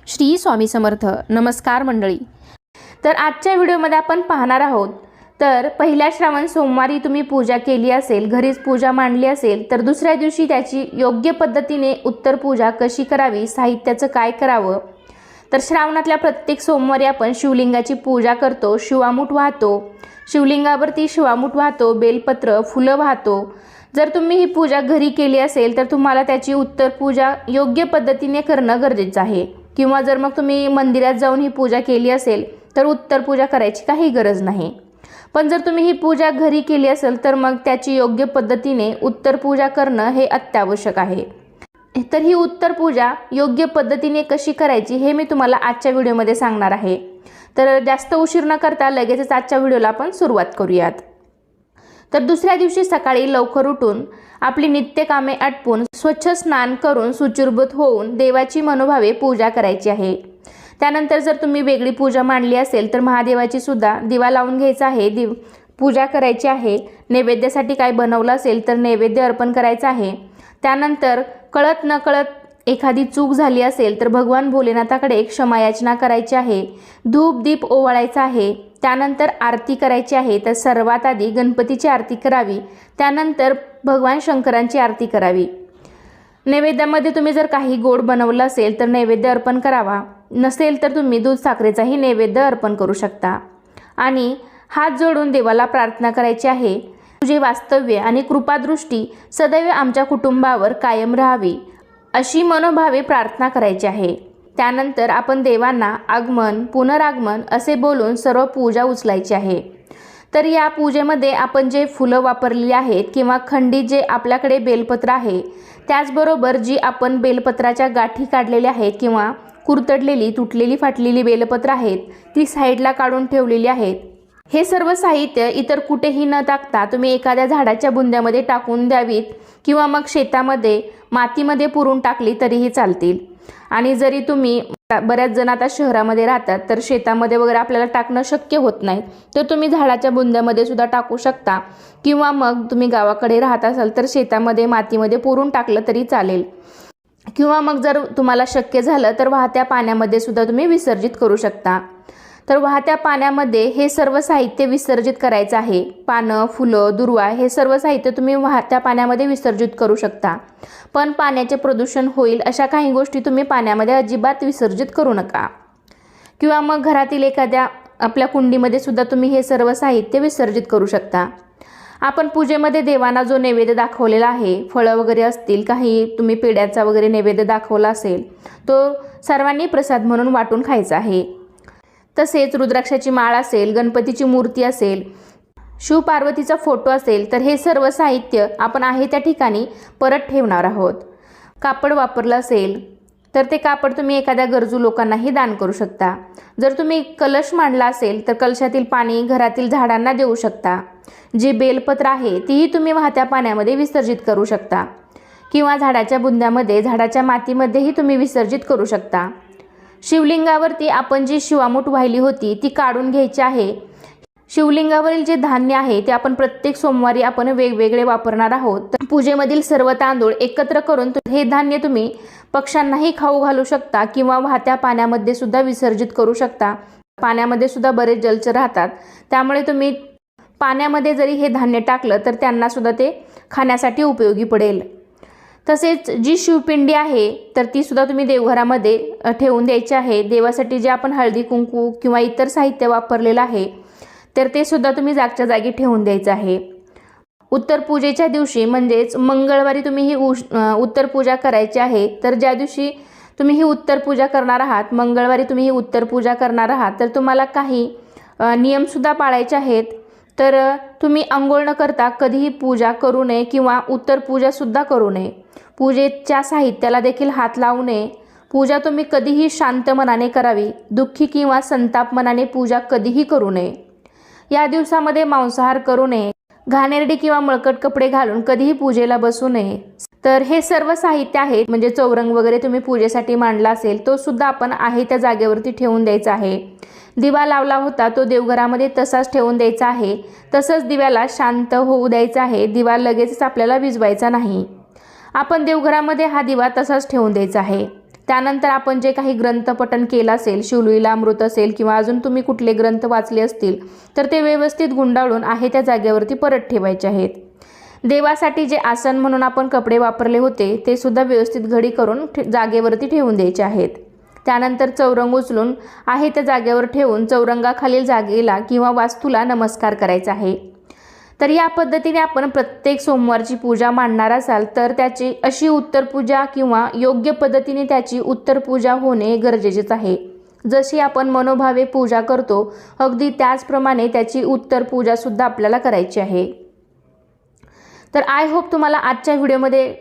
श्री स्वामी समर्थ. नमस्कार मंडळी. तर आजच्या व्हिडिओमध्ये आपण पाहणार आहोत तर पहिल्या श्रावण सोमवारी तुम्ही पूजा केली असेल, घरीच पूजा मांडली असेल, तर दुसऱ्या दिवशी त्याची योग्य पद्धतीने उत्तर पूजा कशी करावी, साहित्याचं काय करावं. तर श्रावणातल्या प्रत्येक सोमवारी आपण शिवलिंगाची पूजा करतो, शिवामूठ वाहतो, शिवलिंगावरती शिवामूठ वाहतो, बेलपत्र, फुलं वाहतो. जर तुम्ही ही पूजा घरी केली असेल तर तुम्हाला त्याची उत्तर पूजा योग्य पद्धतीने करणं गरजेचं आहे. किंवा जर मग तुम्ही मंदिरात जाऊन ही पूजा केली असेल तर उत्तर पूजा करायची काही गरज नाही. पण जर तुम्ही ही पूजा घरी केली असेल तर मग त्याची योग्य पद्धतीने उत्तर पूजा करणं हे अत्यावश्यक आहे. तर ही उत्तर पूजा योग्य पद्धतीने कशी करायची हे मी तुम्हाला आजच्या व्हिडिओमध्ये सांगणार आहे. तर जास्त उशीर न करता लगेचच आजच्या व्हिडिओला आपण सुरुवात करूयात. तर दुसऱ्या दिवशी सकाळी लवकर उठून आपली नित्य कामे आटपून स्वच्छ स्नान करून शुचिर्भूत होऊन देवाची मनोभावे पूजा करायची आहे. त्यानंतर जर तुम्ही वेगळी पूजा मांडली असेल तर महादेवाची सुद्धा दिवा लावून घ्यायचा आहे, पूजा करायची आहे. नैवेद्यासाठी काय बनवलं असेल तर नैवेद्य अर्पण करायचा आहे. त्यानंतर कळत नकळत एखादी चूक झाली असेल तर भगवान भोलेनाथाकडे क्षमायाचना करायची आहे. धूप दीप ओवाळायचा आहे. त्यानंतर आरती करायची आहे. तर सर्वात आधी गणपतीची आरती करावी, त्यानंतर भगवान शंकरांची आरती करावी. नैवेद्यामध्ये तुम्ही जर काही गोड बनवलं असेल तर नैवेद्य अर्पण करावा, नसेल तर तुम्ही दूध साखरेचाही नैवेद्य अर्पण करू शकता. आणि हात जोडून देवाला प्रार्थना करायची आहे, तुझे वास्तव्य आणि कृपादृष्टी सदैव आमच्या कुटुंबावर कायम राहावी, अशी मनोभावे प्रार्थना करायची आहे. त्यानंतर आपण देवांना आगमन पुनरागमन असे बोलून सर्व पूजा उचलायची आहे. तर या पूजेमध्ये आपण जे फुलं वापरलेली आहेत किंवा खंडित जे आपल्याकडे बेलपत्र आहे, त्याचबरोबर जी आपण बेलपत्राच्या गाठी काढलेल्या आहेत किंवा कुरतडलेली तुटलेली फाटलेली बेलपत्र आहेत ती साईडला काढून ठेवलेली आहेत. हे सर्व साहित्य इतर कुठेही न टाकता तुम्ही एखाद्या झाडाच्या बुंद्यामध्ये टाकून द्यावीत किंवा मग शेतामध्ये मातीमध्ये पुरून टाकली तरीही चालतील. आणि जरी तुम्ही बऱ्याच जण आता शहरामध्ये राहतात तर शेतामध्ये वगैरे आपल्याला टाकणं शक्य होत नाही, तर तुम्ही झाडाच्या बुंद्यामध्ये सुद्धा टाकू शकता. किंवा मग तुम्ही गावाकडे राहत असाल तर शेतामध्ये मातीमध्ये पुरून टाकलं तरी चालेल. किंवा मग जर तुम्हाला शक्य झालं तर वाहत्या पाण्यामध्ये सुद्धा तुम्ही विसर्जित करू शकता. तर वाहत्या पाण्यामध्ये हे सर्व साहित्य विसर्जित करायचं आहे. पानं, फुलं, दुर्वा हे सर्व साहित्य तुम्ही वाहत्या पाण्यामध्ये विसर्जित करू शकता. पण पाण्याचे प्रदूषण होईल अशा काही गोष्टी तुम्ही पाण्यामध्ये अजिबात विसर्जित करू नका. किंवा मग घरातील एखाद्या आपल्या कुंडीमध्ये सुद्धा तुम्ही हे सर्व साहित्य विसर्जित करू शकता. आपण पूजेमध्ये देवांना जो नैवेद्य दाखवलेला आहे, फळं वगैरे असतील, काही तुम्ही पेड्याचा वगैरे नैवेद्य दाखवला असेल, तो सर्वांनी प्रसाद म्हणून वाटून खायचा आहे. तसेच रुद्राक्षाची माळ असेल, गणपतीची मूर्ती असेल, शिवपार्वतीचा फोटो असेल तर हे सर्व साहित्य आपण आहे त्या ठिकाणी परत ठेवणार आहोत. कापड वापरलं असेल तर ते कापड तुम्ही एखाद्या गरजू लोकांनाही दान करू शकता. जर तुम्ही कलश मांडला असेल तर कलशातील पाणी घरातील झाडांना देऊ शकता. जे बेलपत्र आहे तीही तुम्ही वाहत्या पाण्यामध्ये विसर्जित करू शकता. किंवा झाडाच्या बुंद्यामध्ये, झाडाच्या मातीमध्येही तुम्ही विसर्जित करू शकता. शिवलिंगावरती आपण जी शिवामूठ वाहिली होती ती काढून घ्यायची आहे. शिवलिंगावरील जे धान्य आहे ते आपण प्रत्येक सोमवारी आपण वेगवेगळे वापरणार आहोत. तर पूजेमधील सर्व तांदूळ एकत्र करून हे धान्य तुम्ही पक्ष्यांनाही खाऊ घालू शकता किंवा वाहत्या पाण्यामध्ये सुद्धा विसर्जित करू शकता. पाण्यामध्ये सुद्धा बरेच जलचर राहतात, त्यामुळे तुम्ही पाण्यामध्ये जरी हे धान्य टाकलं तर त्यांना सुद्धा ते खाण्यासाठी उपयोगी पडेल. तसेच जी शिवपिंडी आहे तर ती सुद्धा तुम्ही देवघरामध्ये ठेवून द्यायची आहे. देवासाठी जे आपण हळदी कुंकू किंवा इतर साहित्य वापरलेलं आहे तर ते सुद्धा तुम्ही जागच्या जागी ठेवून द्यायचं आहे. उत्तर पूजेच्या दिवशी म्हणजेच मंगळवारी तुम्ही ही उत्तर पूजा करायची आहे. तर ज्या दिवशी तुम्ही ही उत्तर पूजा करणार आहात, मंगळवारी तुम्ही ही उत्तर पूजा करणार आहात, तर तुम्हाला काही नियमसुद्धा पाळायचे आहेत. तर तुम्ही अंघोळ न करता कधीही पूजा करू नये किंवा उत्तर पूजासुद्धा करू नये. पूजेच्या साहित्याला देखील हात लावू नये. पूजा तुम्ही कधीही शांत मनाने करावी. दुःखी किंवा संताप मनाने पूजा कधीही करू नये. या दिवसामध्ये मांसाहार करू नये. घाणेरडी किंवा मळकट कपडे घालून कधीही पूजेला बसू नये. तर हे सर्व साहित्य आहे, म्हणजे चौरंग वगैरे तुम्ही पूजेसाठी मांडला असेल तो सुद्धा आपण आहे त्या जागेवरती ठेवून द्यायचा आहे. दिवा लावला होता तो देवघरामध्ये तसाच ठेवून द्यायचा आहे. तसंच दिव्याला शांत होऊ द्यायचा आहे. दिवा लगेचच आपल्याला विझवायचा नाही. आपण देवघरामध्ये हा दिवा तसाच ठेवून द्यायचा आहे. त्यानंतर आपण जे काही ग्रंथपठण केलं असेल, शिवलीला अमृत असेल किंवा अजून तुम्ही कुठले ग्रंथ वाचले असतील तर ते व्यवस्थित गुंडाळून आहे त्या जागेवरती परत ठेवायचे आहेत. देवासाठी जे आसन म्हणून आपण कपडे वापरले होते ते सुद्धा व्यवस्थित घडी करून जागेवरती ठेवून द्यायचे आहेत. त्यानंतर चौरंग उचलून आहे त्या जागेवर ठेवून चौरंगाखालील जागेला किंवा वास्तूला नमस्कार करायचा आहे. तर या पद्धतीने आपण प्रत्येक सोमवारची पूजा मांडणार असाल तर त्याची अशी उत्तर पूजा किंवा योग्य पद्धतीने त्याची उत्तर पूजा होणे गरजेचेच आहे. जशी आपण मनोभावे पूजा करतो अगदी त्याचप्रमाणे त्याची उत्तर पूजा सुद्धा आपल्याला करायची आहे. तर आय होप तुम्हाला आजच्या व्हिडिओमध्ये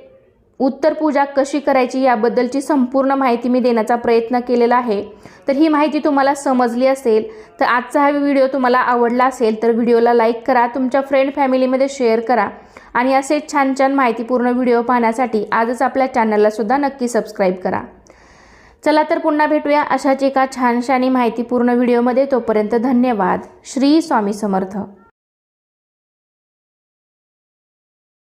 उत्तर पूजा कशी करायची याबद्दलची संपूर्ण माहिती मी देण्याचा प्रयत्न केलेला आहे. तर ही माहिती तुम्हाला समजली असेल तर आजचा हा व्हिडिओ तुम्हाला आवडला असेल तर व्हिडिओला लाईक करा, तुमच्या फ्रेंड फॅमिलीमध्ये शेअर करा आणि असे छान छान माहितीपूर्ण व्हिडिओ पाहण्यासाठी आजच आपल्या चॅनलला सुद्धा नक्की सबस्क्राईब करा. चला तर पुन्हा भेटूया अशाच एका छानशा आणि माहितीपूर्ण व्हिडिओमध्ये. तोपर्यंत धन्यवाद. श्री स्वामी समर्थ.